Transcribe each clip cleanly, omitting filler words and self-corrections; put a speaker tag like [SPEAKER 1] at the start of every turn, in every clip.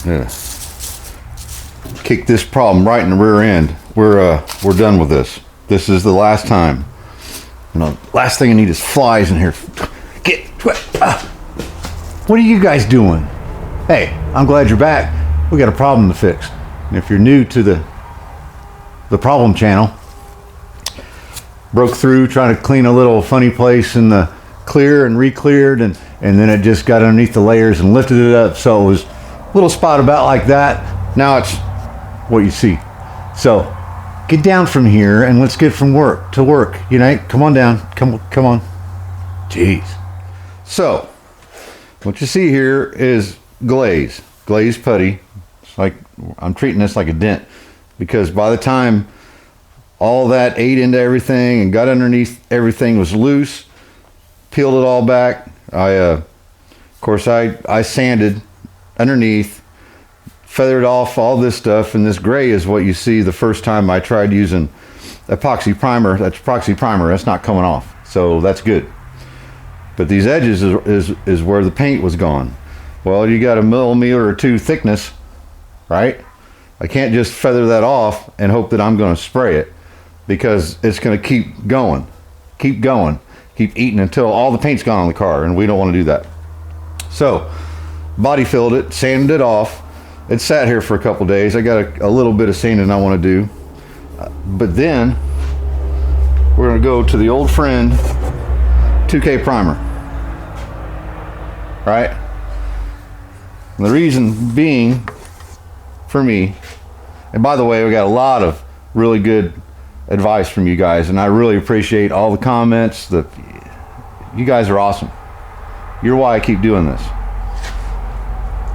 [SPEAKER 1] Yeah. Kick this problem right in the rear end. We're done with this. This is the last time. You know, last thing I need is flies in here. Get what are you guys doing? Hey, I'm glad you're back. We got a problem to fix. And if you're new to the problem channel, broke through trying to clean a little funny place in the clear and re-cleared, and then it just got underneath the layers and lifted it up, so it was a little spot about like that. Now it's what you see. So get down from here and let's get from work to work. Unite, come on down. Come on. Jeez. So what you see here is glaze putty. It's like I'm treating this like a dent, because by the time all that ate into everything and got underneath, everything was loose, peeled it all back. Of course I sanded underneath, feathered off all this stuff, and this gray is what you see the first time I tried using epoxy primer. That's epoxy primer. That's not coming off, so that's good. But these edges is where the paint was gone. Well, you got a millimeter or two thickness, right? I can't just feather that off and hope that I'm going to spray it, because it's going to keep going, keep eating until all the paint's gone on the car, and we don't want to do that. So body filled it, sanded it off. It sat here for a couple days. I got a little bit of sanding I want to do, but then we're going to go to the old friend 2K primer, right? And the reason being for me, and by the way, we got a lot of really good advice from you guys, and I really appreciate all the comments. You guys are awesome. You're why I keep doing this.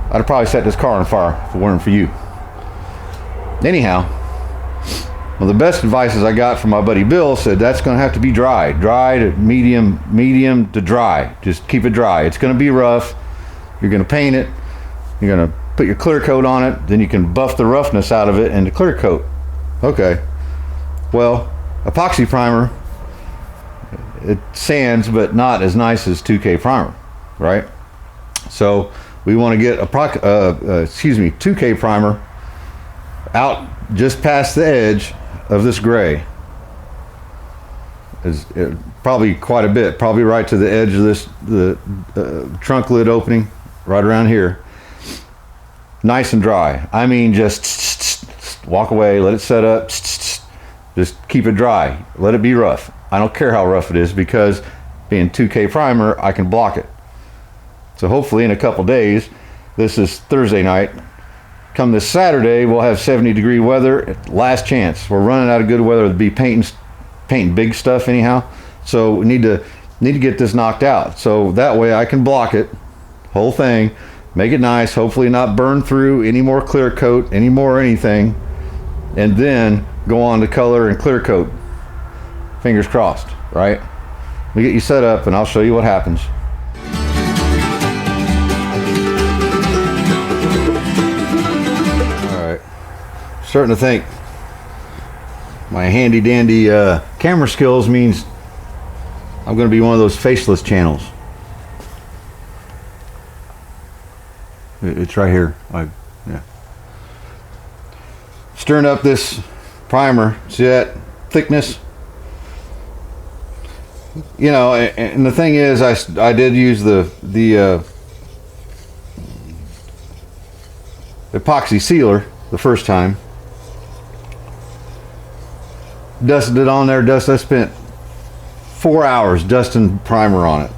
[SPEAKER 1] I'd have probably set this car on fire if it weren't for you. Anyhow, well, the best advice I got from my buddy Bill said that's going to have to be dry to medium to dry. Just keep it dry. It's going to be rough. You're going to paint it. You're going to put your clear coat on it. Then you can buff the roughness out of it into clear coat. Okay. Well, epoxy primer, it sands, but not as nice as 2K primer, right? So we want to get 2K primer out just past the edge of this gray. Is probably quite a bit, probably right to the edge of this, the trunk lid opening, right around here. Nice and dry. I mean, just walk away, let it set up. Just keep it dry. Let it be rough. I don't care how rough it is, because being 2K primer, I can block it. So hopefully in a couple days, this is Thursday night, come this Saturday, we'll have 70-degree weather. Last chance. We're running out of good weather to be painting big stuff anyhow. So we need to get this knocked out. So that way I can block it, whole thing, make it nice, hopefully not burn through any more clear coat, any more anything, and then go on to color and clear coat. Fingers crossed, right? We get you set up and I'll show you what happens. All right, starting to think my handy dandy camera skills means I'm going to be one of those faceless channels. It's right here. Yeah. Stirring up this primer. See that thickness? You know, and the thing is, I did use the epoxy sealer the first time. Dusted it on there. I spent 4 hours dusting primer on it.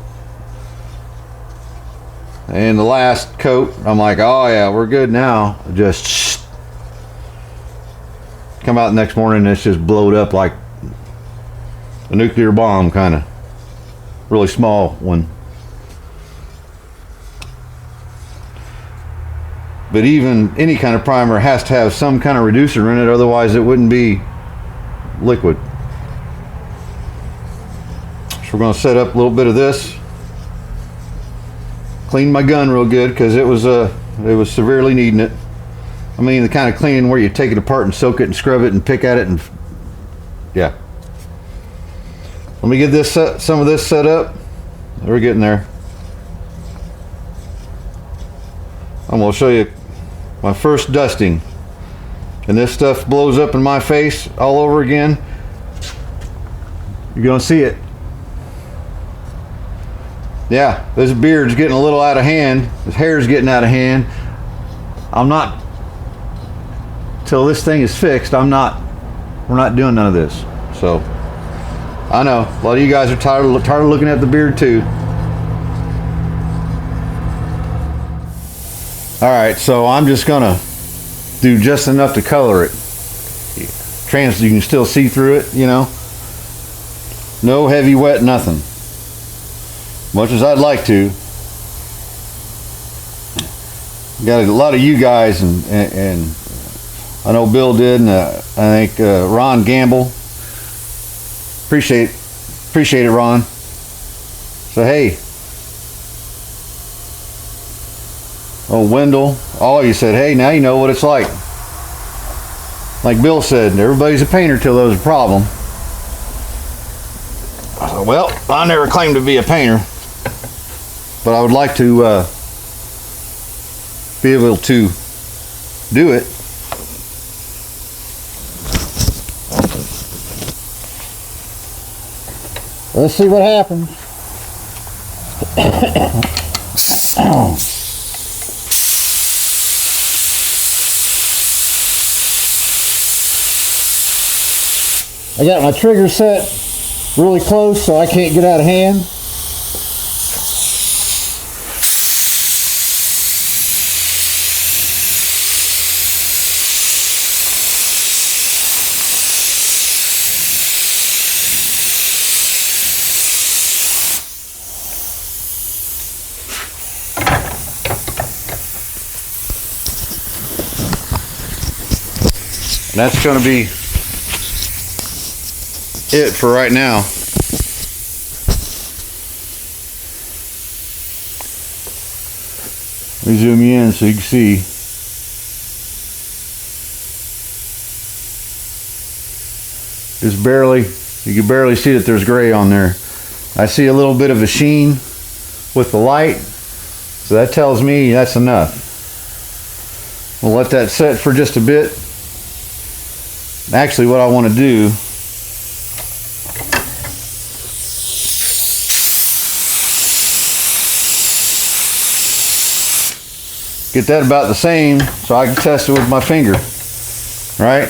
[SPEAKER 1] And the last coat, I'm like, oh yeah, we're good now. Just come out the next morning and it's just blowed up like a nuclear bomb, kind of. Really small one. But even any kind of primer has to have some kind of reducer in it, otherwise it wouldn't be liquid. So we're going to set up a little bit of this. Clean my gun real good, because it was severely needing it. I mean, the kind of cleaning where you take it apart and soak it and scrub it and pick at it, and yeah. Let me get this some of this set up. We're getting there. I'm going to show you My first dusting. And this stuff blows up in my face all over again. You're gonna see it. Yeah, this beard's getting a little out of hand. This hair's getting out of hand. I'm not, till this thing is fixed, we're not doing none of this. So, I know, a lot of you guys are tired of looking at the beard too. Alright, so I'm just gonna do just enough to color it. You can still see through it, you know. No heavy wet, nothing. Much as I'd like to. Got a lot of you guys, and I know Bill did, and I think Ron Gamble. Appreciate it, Ron. So hey, oh Wendell, all of you said, hey, now you know what it's like. Like Bill said, everybody's a painter till there's a problem. Well, I never claimed to be a painter, but I would like to be able to do it. Let's see what happens. I got my trigger set really close so I can't get out of hand. That's going to be it for right now. Let me zoom you in so you can see. Just barely, you can barely see that there's gray on there. I see a little bit of a sheen with the light, so that tells me that's enough. We'll let that set for just a bit. Actually, what I want to do get that about the same so I can test it with my finger. Right?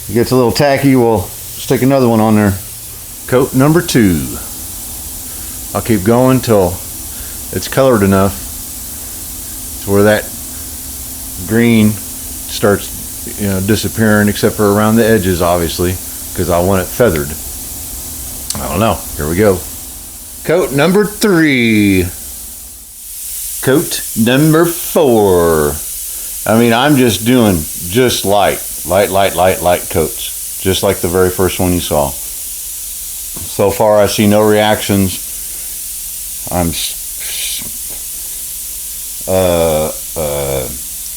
[SPEAKER 1] It gets a little tacky, we'll stick another one on there. Coat number 2. I'll keep going till it's colored enough to where that green starts, you know, disappearing, except for around the edges, obviously, because I want it feathered. I don't know. Here we go. Coat number 3. Coat number 4. I mean, I'm just doing just light coats, just like the very first one you saw. So far, I see no reactions. I'm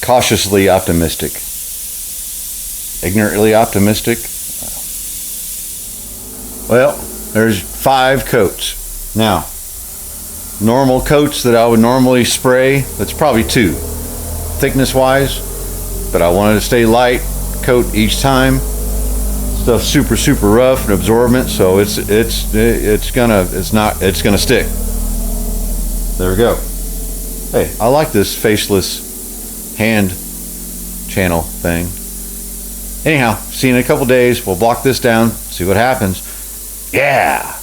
[SPEAKER 1] cautiously optimistic. Ignorantly optimistic. Well, there's 5 coats. Now, normal coats that I would normally spray, that's probably 2, thickness wise, but I wanted to stay light coat each time. Stuff super rough and absorbent, so it's gonna stick. There we go. Hey, I like this faceless hand channel thing. Anyhow, see you in a couple days. We'll block this down, see what happens. Yeah!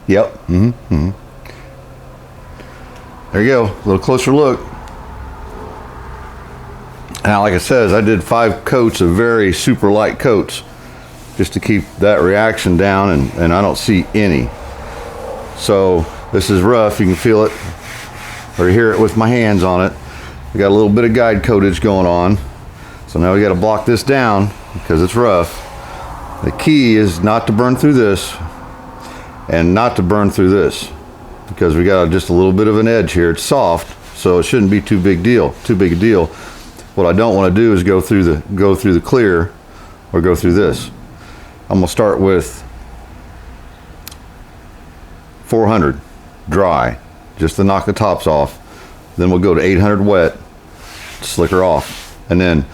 [SPEAKER 1] Yep. There you go. A little closer look. Now, like I said, I did 5 coats of very super light coats. just to keep that reaction down, and I don't see any. So this is rough. You can feel it or hear it with my hands on it. We got a little bit of guide coatage going on. So now we got to block this down because it's rough. The key is not to burn through this and not to burn through this, because we got just a little bit of an edge here. It's soft, so it shouldn't be too big a deal. What I don't want to do is go through the clear or go through this. I'm gonna start with 400 dry, just to knock the tops off. Then we'll go to 800 wet, slick her off, and then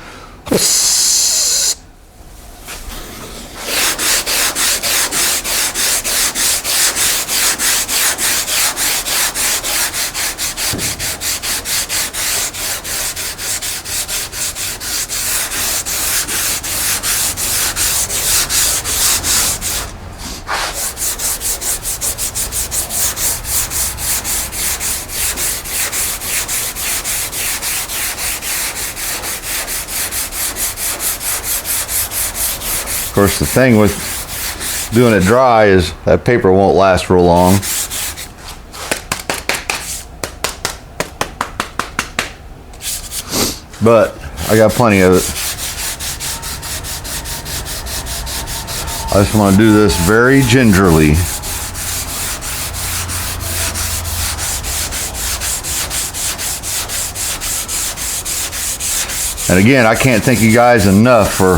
[SPEAKER 1] of course, the thing with doing it dry is that paper won't last real long. But I got plenty of it. I just want to do this very gingerly. And again, I can't thank you guys enough for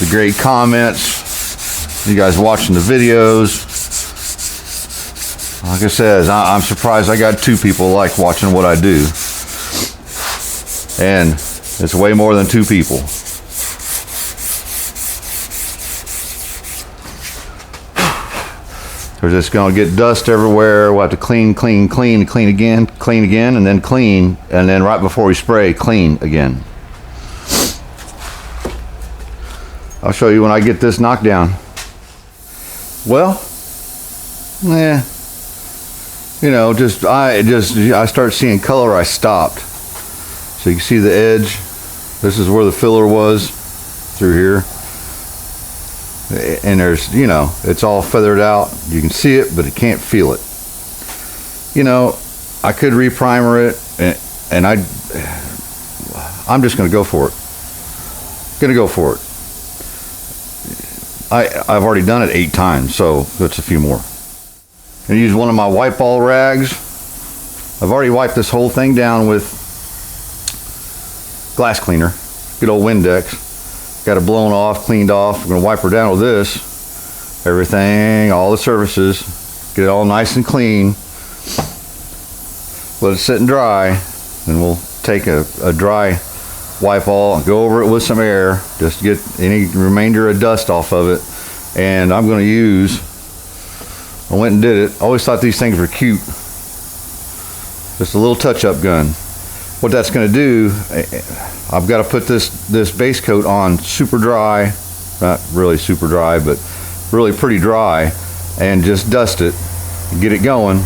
[SPEAKER 1] the great comments, you guys watching the videos. Like I said, I'm surprised I got 2 people like watching what I do. And it's way more than 2 people. We're just gonna get dust everywhere. We'll have to clean again, and then clean, and then right before we spray, clean again. I'll show you when I get this knocked down. Well, yeah, you know, I start seeing color. I stopped. So you can see the edge. This is where the filler was through here. And there's, you know, it's all feathered out. You can see it, but it can't feel it. You know, I could reprimer it, and I'm just gonna go for it. Gonna go for it. I've already done it 8 times, so that's a few more. I'm gonna use one of my wipe ball rags. I've already wiped this whole thing down with glass cleaner, good old Windex. Got it blown off, cleaned off. We're gonna wipe her down with this. Everything, all the surfaces, get it all nice and clean. Let it sit and dry, and we'll take a dry wipe all and go over it with some air just to get any remainder of dust off of it. And I'm going to use, I went and did it. I always thought these things were cute. Just a little touch-up gun. What that's going to do, I've got to put this base coat on super dry, not really super dry, but really pretty dry, and just dust it, get it going,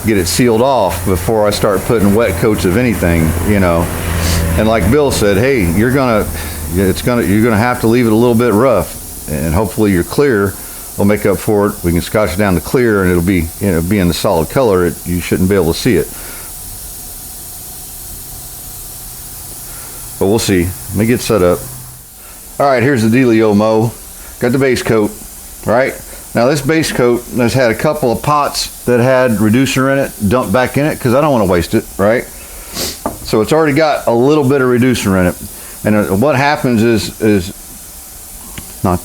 [SPEAKER 1] get it sealed off before I start putting wet coats of anything, you know. And like Bill said, hey, you're gonna have to leave it a little bit rough, and hopefully your clear will make up for it. We can scotch down the clear, and it'll be in the solid color. You shouldn't be able to see it, but we'll see. Let me get set up. All right, here's the dealio, Mo. Got the base coat. Right now, this base coat has had a couple of pots that had reducer in it, dumped back in it because I don't want to waste it. Right. So it's already got a little bit of reducer in it, and what happens is not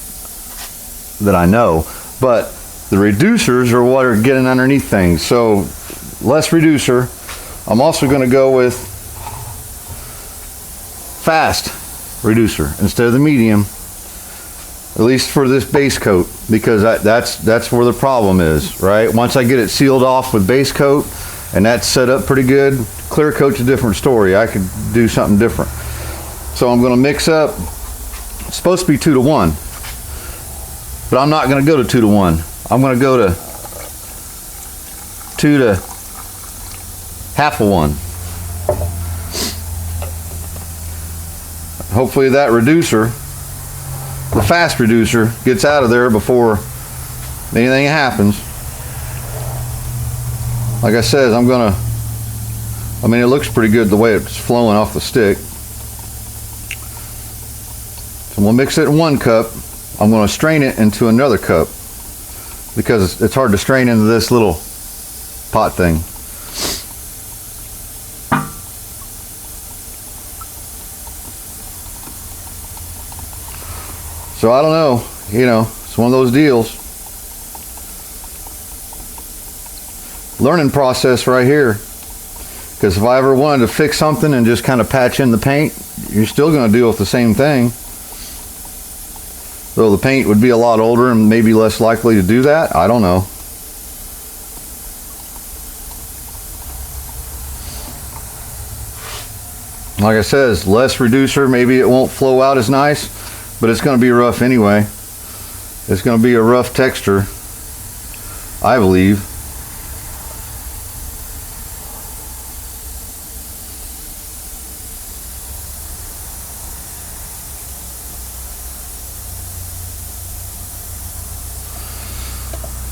[SPEAKER 1] that I know, but the reducers are what are getting underneath things. So less reducer. I'm also going to go with fast reducer instead of the medium, at least for this base coat, because that's where the problem is. Right, once I get it sealed off with base coat and that's set up pretty good, clear coat's a different story. I could do something different. So I'm going to mix up. It's supposed to be 2 to 1, but I'm not going to go to 2 to 1. I'm going to go to 2 to half of 1. Hopefully that reducer, the fast reducer gets out of there before anything happens. Like I said, I mean, it looks pretty good the way it's flowing off the stick. So I'm gonna mix it in one cup. I'm gonna strain it into another cup because it's hard to strain into this little pot thing. So I don't know, you know, it's one of those deals. Learning process right here. Because if I ever wanted to fix something and just kind of patch in the paint, you're still going to deal with the same thing. Though the paint would be a lot older and maybe less likely to do that. I don't know. Like I said, less reducer, maybe it won't flow out as nice, but it's going to be rough anyway. It's going to be a rough texture, I believe.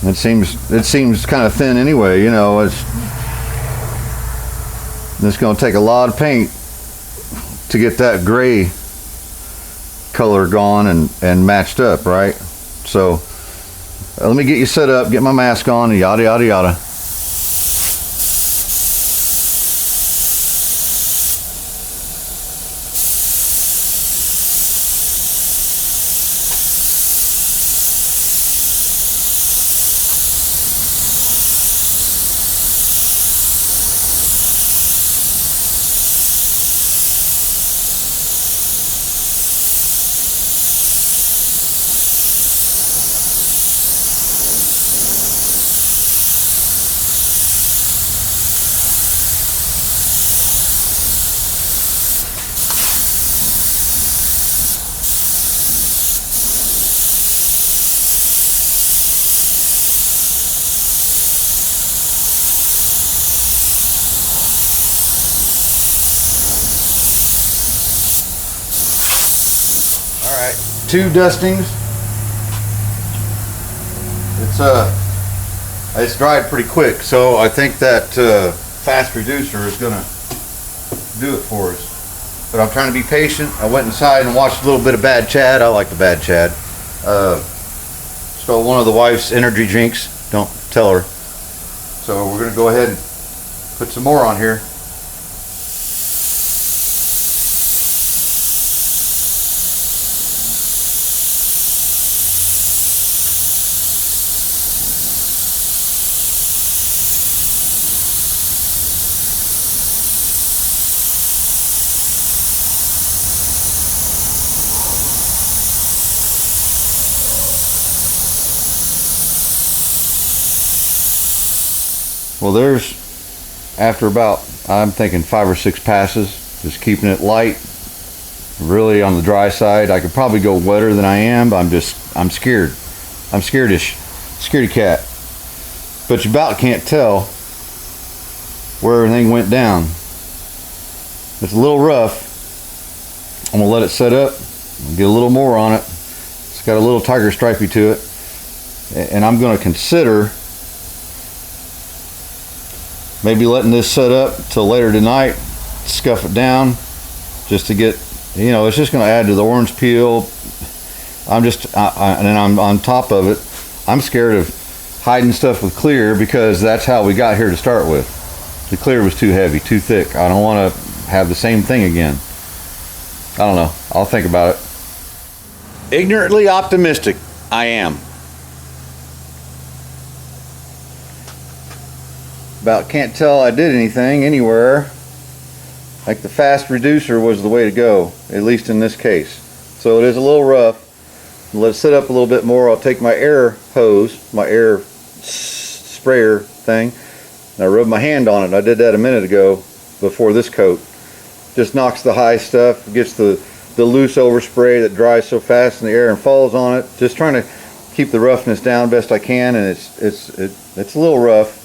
[SPEAKER 1] It seems kind of thin anyway, you know. It's going to take a lot of paint to get that gray color gone and matched up, right? So let me get you set up, get my mask on, and yada yada yada. Alright, 2 dustings. It's dried pretty quick, so I think that fast reducer is gonna do it for us. But I'm trying to be patient. I went inside and watched a little bit of Bad Chad. I like the Bad Chad. Stole one of the wife's energy drinks. Don't tell her. So we're gonna go ahead and put some more on here. Well, there's, after about, I'm thinking 5 or 6 passes, just keeping it light, really on the dry side. I could probably go wetter than I am, but I'm scared. I'm scaredish, scaredy cat. But you about can't tell where everything went down. It's a little rough. I'm gonna let it set up, get a little more on it. It's got a little tiger stripey to it. And I'm gonna consider maybe letting this set up till later tonight, scuff it down, just to get, you know, it's just going to add to the orange peel. And I'm on top of it. I'm scared of hiding stuff with clear because that's how we got here to start with. The clear was too heavy, too thick. I don't want to have the same thing again. I don't know. I'll think about it. Ignorantly optimistic, I am. About can't tell I did anything anywhere. Like the fast reducer was the way to go, at least in this case. So it is a little rough. Let it sit up a little bit more. I'll take my air hose, my air sprayer thing, and I rub my hand on it. I did that a minute ago before this coat. Just knocks the high stuff, gets the loose overspray that dries so fast in the air and falls on it. Just trying to keep the roughness down best I can, and it's a little rough.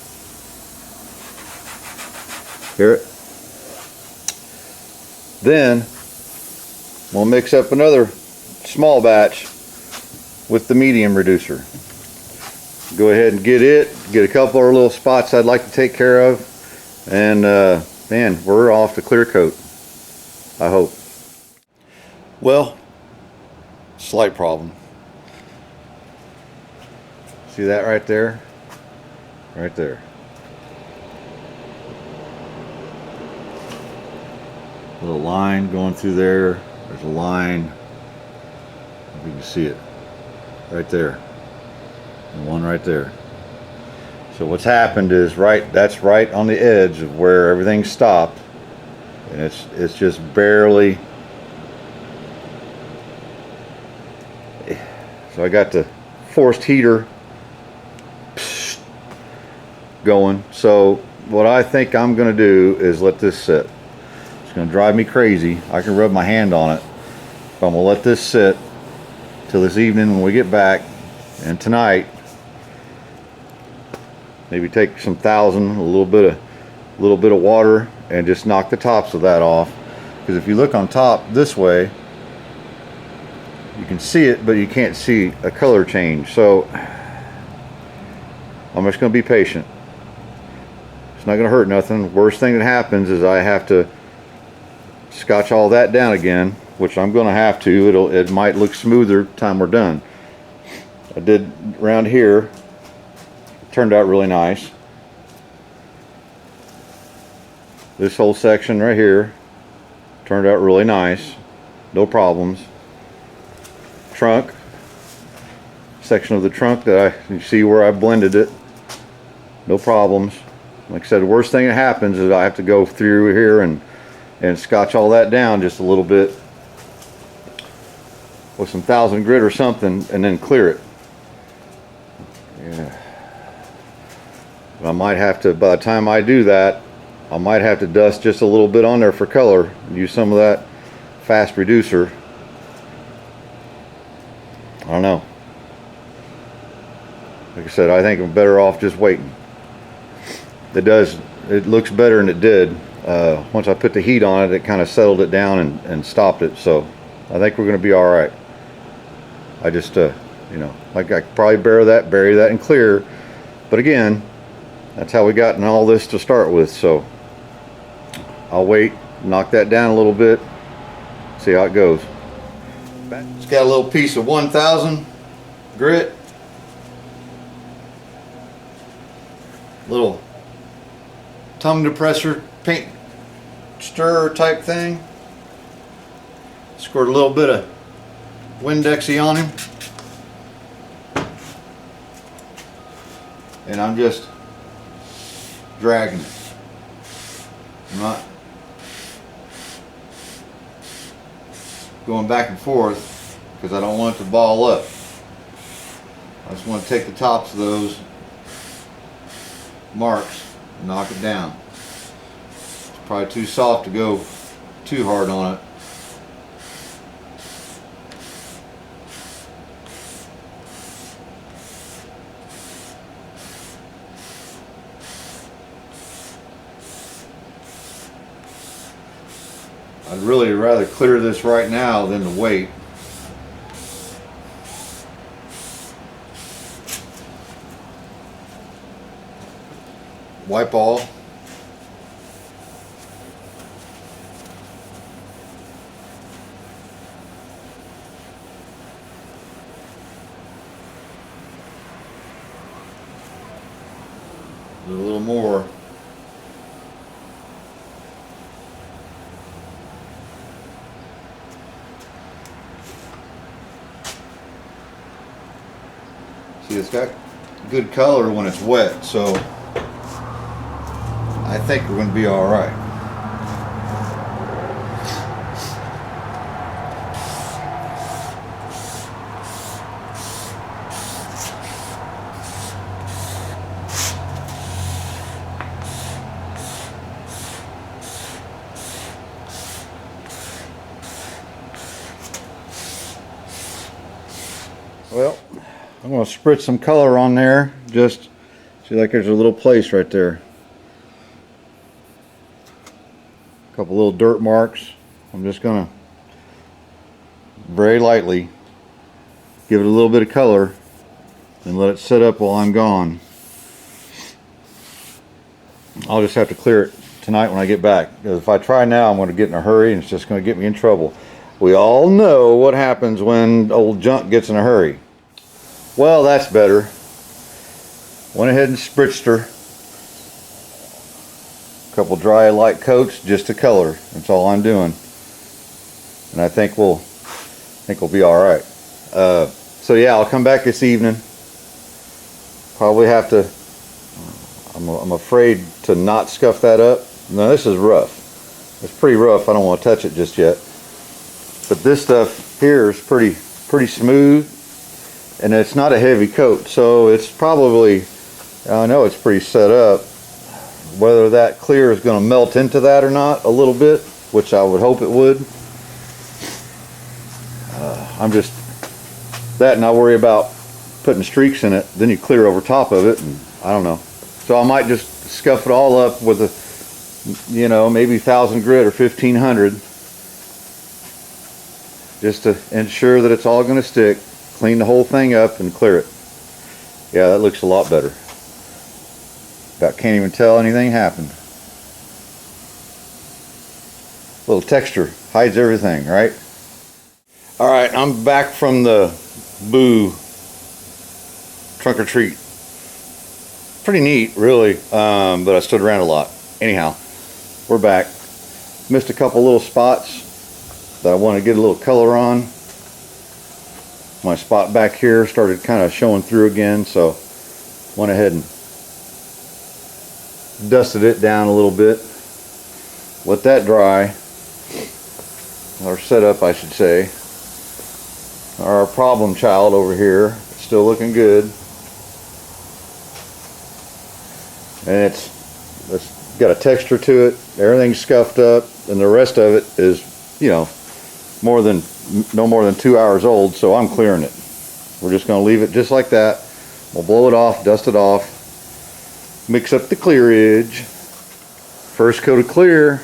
[SPEAKER 1] Hear it? Then we'll mix up another small batch with the medium reducer. Go ahead and get a couple of little spots I'd like to take care of, and man, we're off to clear coat, I hope. Well, slight problem. See that right there? Right there. Little line going through there. There's a line. If you can see it. Right there. And one right there. So what's happened is that's right on the edge of where everything stopped. And it's just barely. So I got the forced heater going. So what I think I'm going to do is let this sit. It's going to drive me crazy. I can rub my hand on it. But I'm going to let this sit till this evening when we get back. And tonight, maybe take some thousand, a little bit of water, and just knock the tops of that off. Because if you look on top this way, you can see it, but you can't see a color change. So I'm just going to be patient. It's not going to hurt nothing. Worst thing that happens is I have to scotch all that down again, which I'm going to have to. It might look smoother time we're done. I did around here. It turned out really nice. This whole section right here turned out really nice. No problems. Trunk. Section of the trunk that you see where I blended it. No problems. Like I said, the worst thing that happens is I have to go through here and scotch all that down just a little bit with some 1000 grit or something, and then clear it. Yeah. But I might have to, by the time I do that, I might have to dust just a little bit on there for color and use some of that fast reducer. I don't know. Like I said, I think I'm better off just waiting. It looks better than it did. Once I put the heat on it, it kind of settled it down and stopped it. So I think we're going to be all right. I just, you know, I could probably bury that and clear. But again, that's how we got in all this to start with. So I'll wait, knock that down a little bit, see how it goes. It's got a little piece of 1000 grit, little tongue depressor paint stirrer type thing. Squirt a little bit of Windexy on him, and I'm just dragging it. I'm not going back and forth because I don't want it to ball up. I just want to take the tops of those marks and knock it down. It's probably too soft to go too hard on it. I'd really rather clear this right now than to wait. Wipe all. Do a little more. See, it's got good color when it's wet, so I think we're going to be all right. Well, I'm going to spritz some color on there. Just see, like there's a little place right there. A couple little dirt marks. I'm just going to very lightly give it a little bit of color, and let it set up while I'm gone. I'll just have to clear it tonight when I get back. Because if I try now, I'm going to get in a hurry and it's just going to get me in trouble. We all know what happens when old junk gets in a hurry. Well, that's better. Went ahead and spritzed her. A couple dry light coats just to color. That's all I'm doing. And I think we'll be all right. So yeah, I'll come back this evening. Probably have to. I'm afraid to not scuff that up. No, this is rough. It's pretty rough. I don't want to touch it just yet. But this stuff here is pretty smooth, and it's not a heavy coat, so it's probably, I know it's pretty set up. Whether that clear is going to melt into that or not a little bit, which I would hope it would. I'm just that, and I worry about putting streaks in it. Then you clear over top of it, and I don't know. So I might just scuff it all up with a, you know, maybe 1,000 grit or 1,500, just to ensure that it's all going to stick. Clean the whole thing up and clear it. Yeah, that looks a lot better. About can't even tell anything happened. A little texture hides everything, right? All right, I'm back from the Boo trunk or treat. Pretty neat, really, but I stood around a lot. Anyhow, we're back. Missed a couple little spots that I want to get a little color on. My spot back here started kind of showing through again, so went ahead and dusted it down a little bit. Let that dry, or set up, I should say. Our problem child over here, still looking good. And it's got a texture to it. Everything's scuffed up, and the rest of it is, you know, no more than 2 hours old. So I'm clearing it. We're just going to leave it just like that. We'll blow it off, dust it off, mix up the clearage. First coat of clear.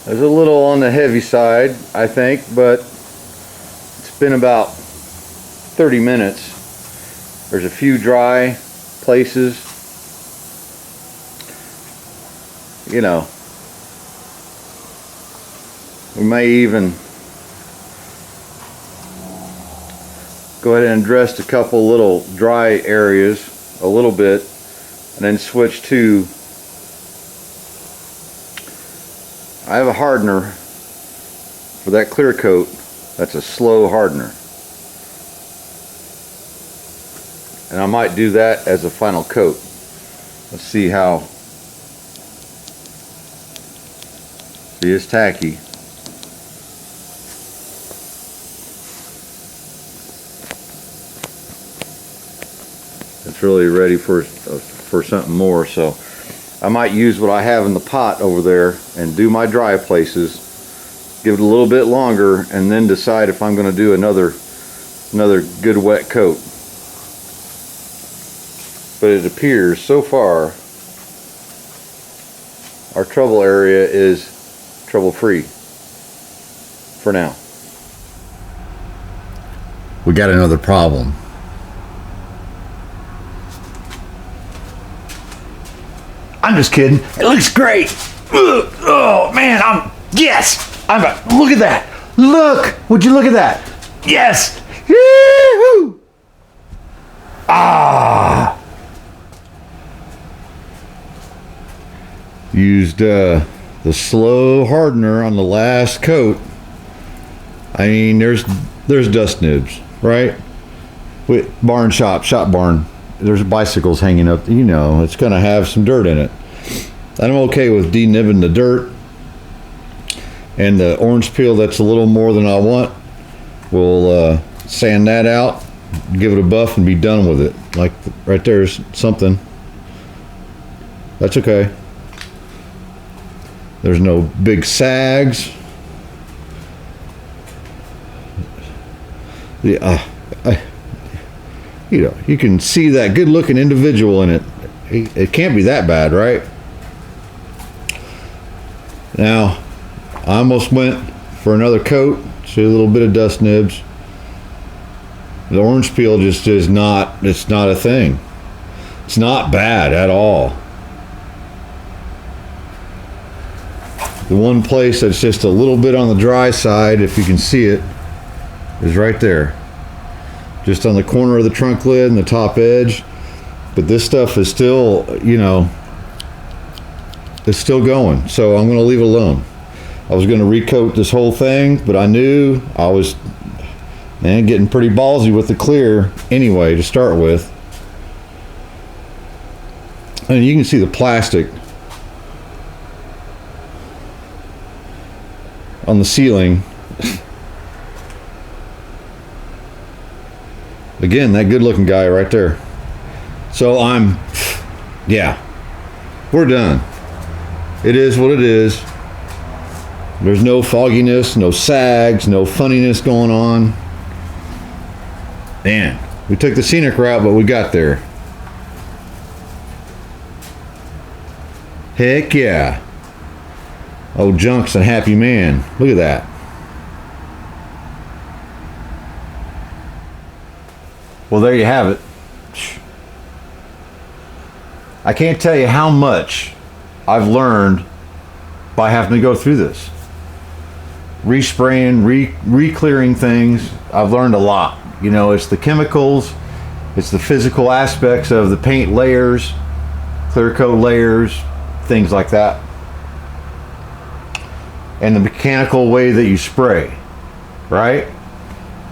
[SPEAKER 1] There's a little on the heavy side, I think, but it's been about 30 minutes. There's a few dry places. You know, we may even go ahead and address a couple little dry areas a little bit, and then switch to, I have a hardener for that clear coat. That's a slow hardener, and I might do that as a final coat. Let's see how. See, it's tacky. It's really ready for something more, so I might use what I have in the pot over there and do my dry places, give it a little bit longer, and then decide if I'm going to do another good wet coat. But it appears so far our trouble area is trouble free for now. We got another problem. I'm just kidding. It looks great. Ugh. Oh man, look at that. Look, would you look at that? Yes. Yee-hoo. Ah. Used the slow hardener on the last coat. I mean, there's dust nibs, right? With shop barn. There's bicycles hanging up. You know, it's gonna have some dirt in it. I'm okay with denibbing the dirt, and the orange peel that's a little more than I want. We'll sand that out, give it a buff, and be done with it. Like right there's something. That's okay. There's no big sags. Yeah, you know, you can see that good-looking individual in it. It can't be that bad, right? Now, I almost went for another coat. See a little bit of dust nibs. The orange peel just is not, it's not a thing. It's not bad at all. The one place that's just a little bit on the dry side, if you can see it, is right there. Just on the corner of the trunk lid and the top edge. But this stuff is still, you know, it's still going. So I'm going to leave it alone. I was going to recoat this whole thing, but I knew I was, man, getting pretty ballsy with the clear anyway to start with. And you can see the plastic on the ceiling. Again, that good looking guy right there. So yeah, we're done. It is what it is. There's no fogginess, no sags, no funniness going on. Man, we took the scenic route, but we got there. Heck yeah. Oh, Junk's a happy man. Look at that. Well, there you have it. I can't tell you how much I've learned by having to go through this. Respraying, re-clearing things. I've learned a lot. You know, it's the chemicals, it's the physical aspects of the paint layers, clear coat layers, things like that. And the mechanical way that you spray, right?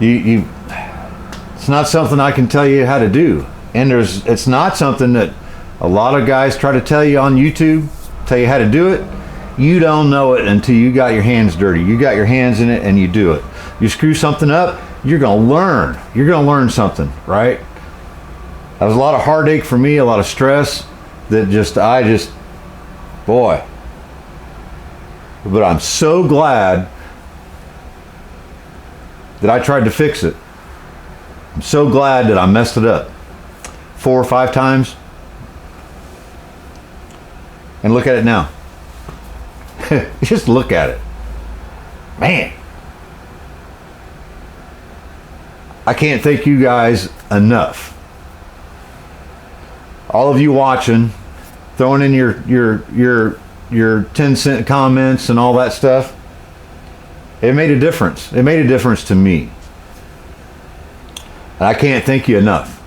[SPEAKER 1] It's not something I can tell you how to do. And it's not something that a lot of guys try to tell you on YouTube, tell you how to do it. You don't know it until you got your hands dirty. You got your hands in it and you do it. You screw something up, you're gonna learn. You're gonna learn something, right? That was a lot of heartache for me, a lot of stress that I just, boy. But I'm so glad that I tried to fix it. I'm so glad that I messed it up 4 or 5 times. And look at it now. Just look at it. Man. I can't thank you guys enough. All of you watching, throwing in your 10-cent comments and all that stuff. It made a difference. It made a difference to me. And I can't thank you enough.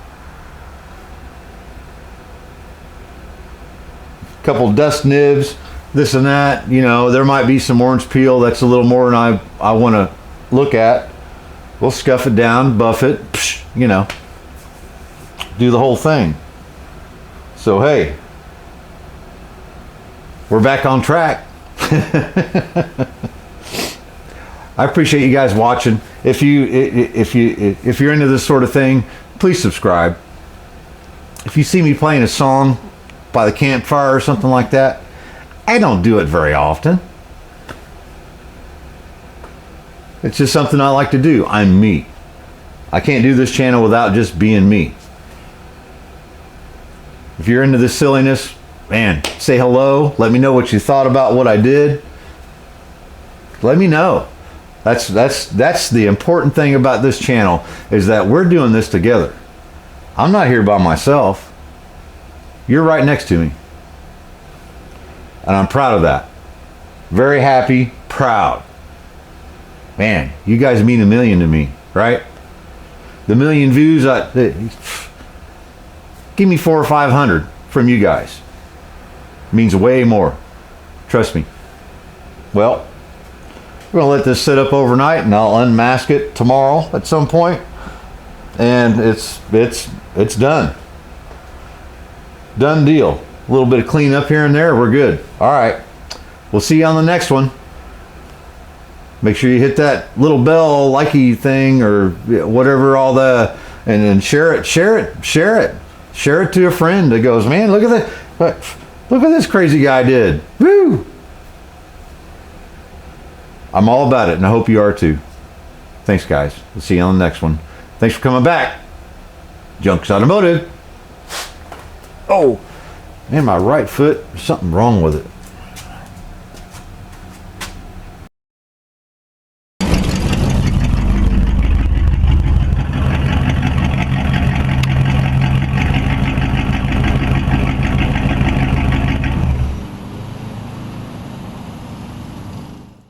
[SPEAKER 1] A couple dust nibs, this and that, you know, there might be some orange peel that's a little more than I want to look at. We'll scuff it down, buff it, you know, do the whole thing. So hey, we're back on track. I appreciate you guys watching. If you're into this sort of thing, please subscribe. If you see me playing a song by the campfire or something like that, I don't do it very often. It's just something I like to do. I'm me. I can't do this channel without just being me. If you're into this silliness, man, say hello. Let me know what you thought about what I did. Let me know. That's the important thing about this channel, is that we're doing this together. I'm not here by myself. You're right next to me. And I'm proud of that. Very happy, proud. Man, you guys mean a million to me, right? The million views, give me 400 or 500 from you guys. It means way more. Trust me. Well, we're gonna let this sit up overnight, and I'll unmask it tomorrow at some point, and it's done. Done deal. A little bit of cleanup here and there, we're good. All right, we'll see you on the next one. Make sure you hit that little bell likey thing or whatever, all the, and then share it to a friend that goes, man, look at that, look what this crazy guy did. Woo! I'm all about it, and I hope you are too. Thanks, guys. We'll see you on the next one. Thanks for coming back. Junk's Automotive. Oh, man, my right foot, there's something wrong with it.